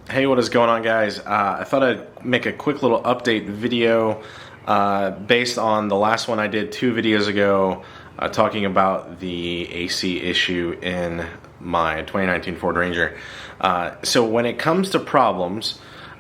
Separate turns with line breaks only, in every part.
Hey, what is going on, guys? I thought I'd make a quick little update video based on the last one I did 2 videos ago talking about the AC issue in my 2019 Ford Ranger. So when it comes to problems,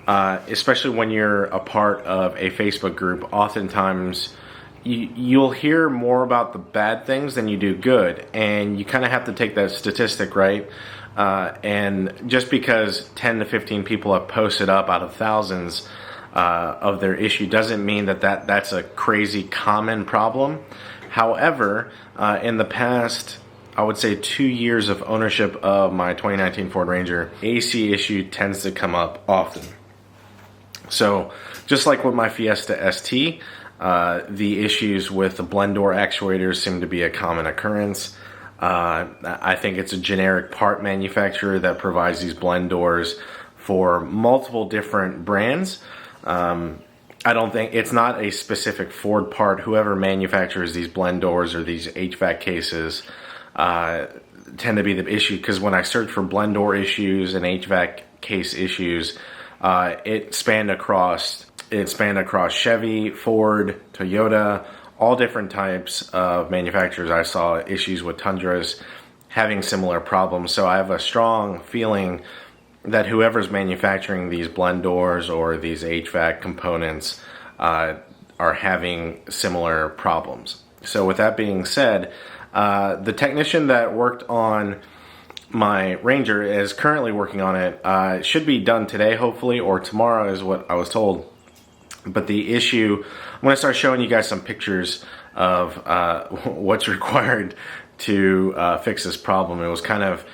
especially when you're a part of a Facebook group, oftentimes you'll hear more about the bad things than you do good, and you kind of have to take that statistic, right? And just because 10 to 15 people have posted up out of thousands of their issue doesn't mean that's a crazy common problem. However, in the past, I would say 2 years of ownership of my 2019 Ford Ranger, AC issue tends to come up often. So just like with my Fiesta ST, the issues with the blend door actuators seem to be a common occurrence. I think it's a generic part manufacturer that provides these blend doors for multiple different brands. I don't think it's not a specific Ford part. Whoever manufactures these blend doors or these HVAC cases tend to be the issue, because when I search for blend door issues and HVAC case issues, it spanned across Chevy, Ford, Toyota, all different types of manufacturers. I saw issues with Tundras having similar problems. So I have a strong feeling that whoever's manufacturing these blend doors or these HVAC components are having similar problems. So with that being said, the technician that worked on my Ranger is currently working on it. It should be done today, hopefully, or tomorrow is what I was told. But the issue, I'm going to start showing you guys some pictures of what's required to fix this problem. It was kind of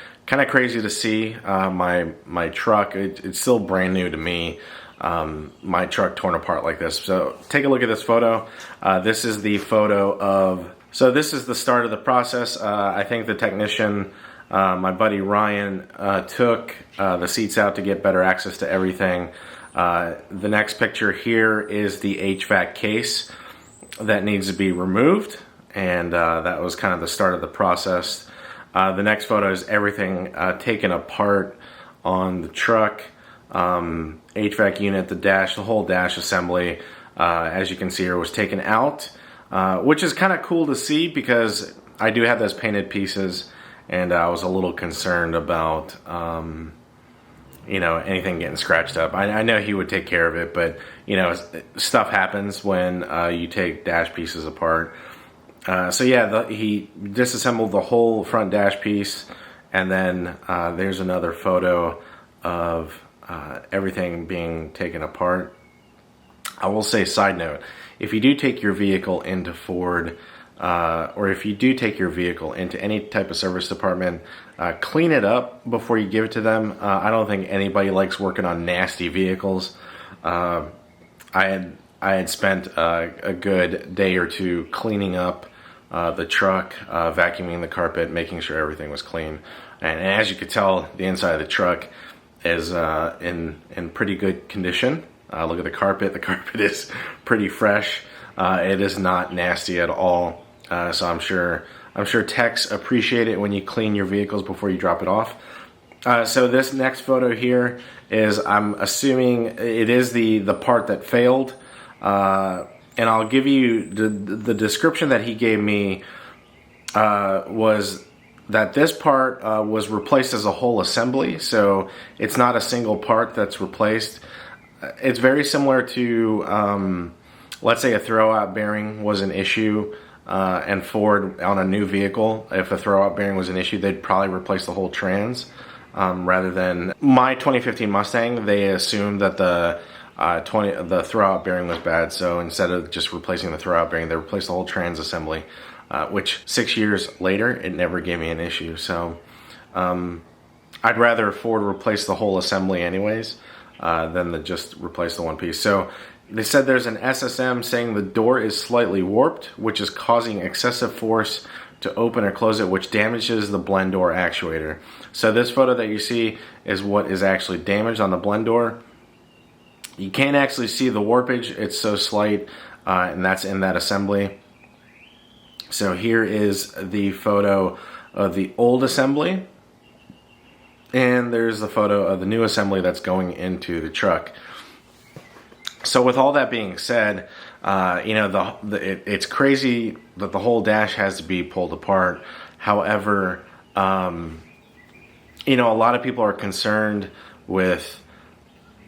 crazy to see my truck. It's still brand new to me. My truck torn apart like this. So take a look at this photo. This is the photo of. So this is the start of the process. I think the technician, my buddy Ryan, took the seats out to get better access to everything. The next picture here is the HVAC case that needs to be removed, and that was kind of the start of the process. The next photo is everything taken apart on the truck, HVAC unit, the dash, the whole dash assembly, as you can see here, was taken out, which is kind of cool to see because I do have those painted pieces, and I was a little concerned about anything getting scratched up. I know he would take care of it, but stuff happens when you take dash pieces apart. So yeah, he disassembled the whole front dash piece, and then there's another photo of everything being taken apart. I will say, side note, if you do take your vehicle into Ford, or if you do take your vehicle into any type of service department, clean it up before you give it to them. I don't think anybody likes working on nasty vehicles. I had spent a good day or two cleaning up the truck, vacuuming the carpet, making sure everything was clean. And as you could tell, the inside of the truck is in pretty good condition. Look at the carpet. The carpet is pretty fresh. It is not nasty at all. So I'm sure techs appreciate it when you clean your vehicles before you drop it off. So this next photo here is, I'm assuming it is the part that failed. And I'll give you the description that he gave me was that this part was replaced as a whole assembly. So it's not a single part that's replaced. It's very similar to, let's say a throwout bearing was an issue. And Ford, on a new vehicle, if a throwout bearing was an issue, they'd probably replace the whole trans. Rather than my 2015 Mustang, they assumed that the throwout bearing was bad, so instead of just replacing the throwout bearing, they replaced the whole trans assembly, which 6 years later, it never gave me an issue. So I'd rather Ford replace the whole assembly anyways, than to just replace the one piece. So they said there's an SSM saying the door is slightly warped, which is causing excessive force to open or close it, which damages the blend door actuator. So this photo that you see is what is actually damaged on the blend door. You can't actually see the warpage, it's so slight, and that's in that assembly. So here is the photo of the old assembly. and there's the photo of the new assembly that's going into the truck. So with all that being said, it's crazy that the whole dash has to be pulled apart. However, a lot of people are concerned with,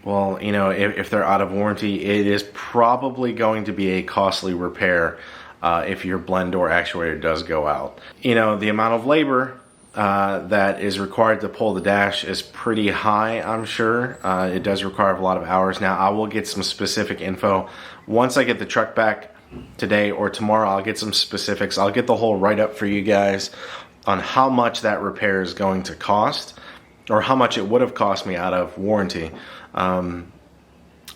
well, if they're out of warranty, it is probably going to be a costly repair if your blend door actuator does go out. The amount of labor that is required to pull the dash is pretty high, I'm sure. It does require a lot of hours. Now, I will get some specific info. Once I get the truck back today or tomorrow, I'll get some specifics. I'll get the whole write-up for you guys on how much that repair is going to cost, or how much it would have cost me out of warranty.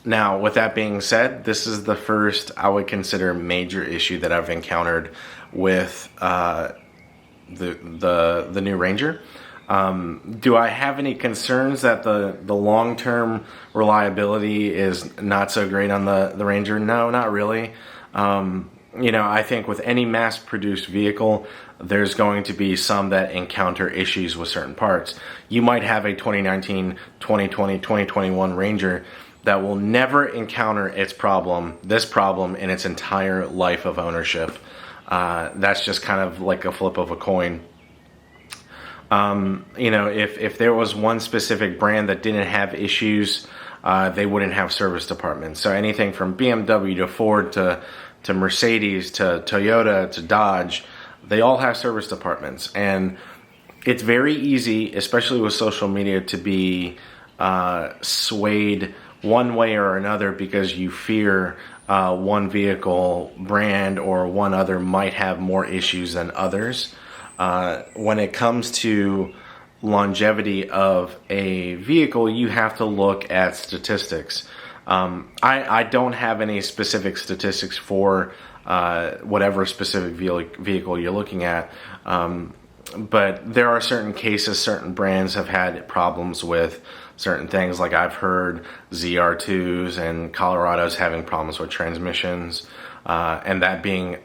Now, with that being said, this is the first I would consider major issue that I've encountered with the new Ranger. Do I have any concerns that the long-term reliability is not so great on the Ranger? No, not really. I think with any mass-produced vehicle, there's going to be some that encounter issues with certain parts. You might have a 2019, 2020, 2021 Ranger that will never encounter this problem in its entire life of ownership. That's just kind of like a flip of a coin. If there was one specific brand that didn't have issues, they wouldn't have service departments. So anything from BMW to Ford to Mercedes to Toyota to Dodge, they all have service departments. And it's very easy, especially with social media, to be swayed one way or another because you fear one vehicle brand or one other might have more issues than others. When it comes to longevity of a vehicle, you have to look at statistics. I don't have any specific statistics for whatever specific vehicle you're looking at, but there are certain cases, certain brands have had problems with certain things. Like I've heard ZR2s and Colorado's having problems with transmissions, and that being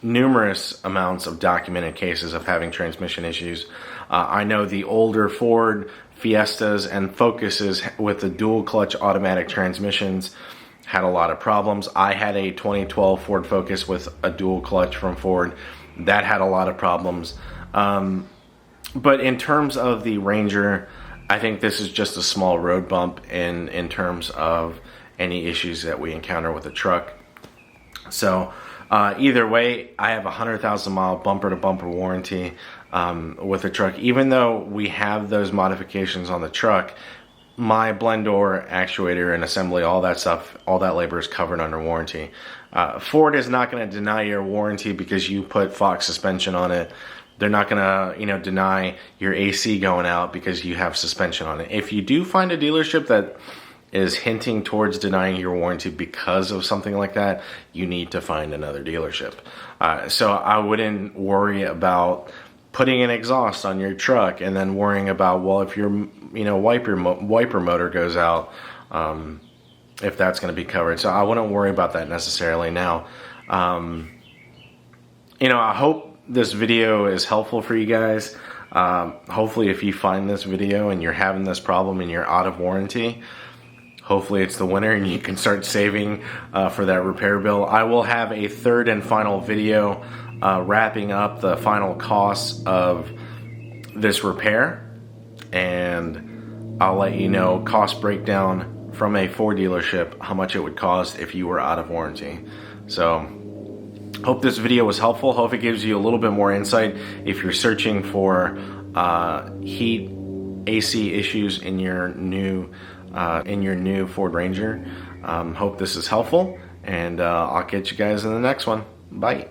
numerous amounts of documented cases of having transmission issues. I know the older Ford Fiestas and Focuses with the dual clutch automatic transmissions had a lot of problems. I had a 2012 Ford Focus with a dual clutch from Ford that had a lot of problems. But in terms of the Ranger, I think this is just a small road bump in terms of any issues that we encounter with the truck. So either way, I have a 100,000 mile bumper to bumper warranty with the truck. Even though we have those modifications on the truck, my blend door, actuator, and assembly, all that stuff, all that labor is covered under warranty. Ford is not going to deny your warranty because you put Fox suspension on it. They're not going to, deny your AC going out because you have suspension on it. If you do find a dealership that is hinting towards denying your warranty because of something like that, you need to find another dealership. So I wouldn't worry about putting an exhaust on your truck and then worrying about, well, if your wiper motor goes out, if that's going to be covered. So I wouldn't worry about that necessarily. Now, I hope this video is helpful for you guys. Hopefully if you find this video and you're having this problem and you're out of warranty, hopefully it's the winner and you can start saving for that repair bill. I will have a third and final video wrapping up the final costs of this repair, and I'll let you know cost breakdown from a Ford dealership, how much it would cost if you were out of warranty. So hope this video was helpful. Hope it gives you a little bit more insight if you're searching for heat AC issues in your new Ford Ranger. Hope this is helpful, and I'll catch you guys in the next one. Bye.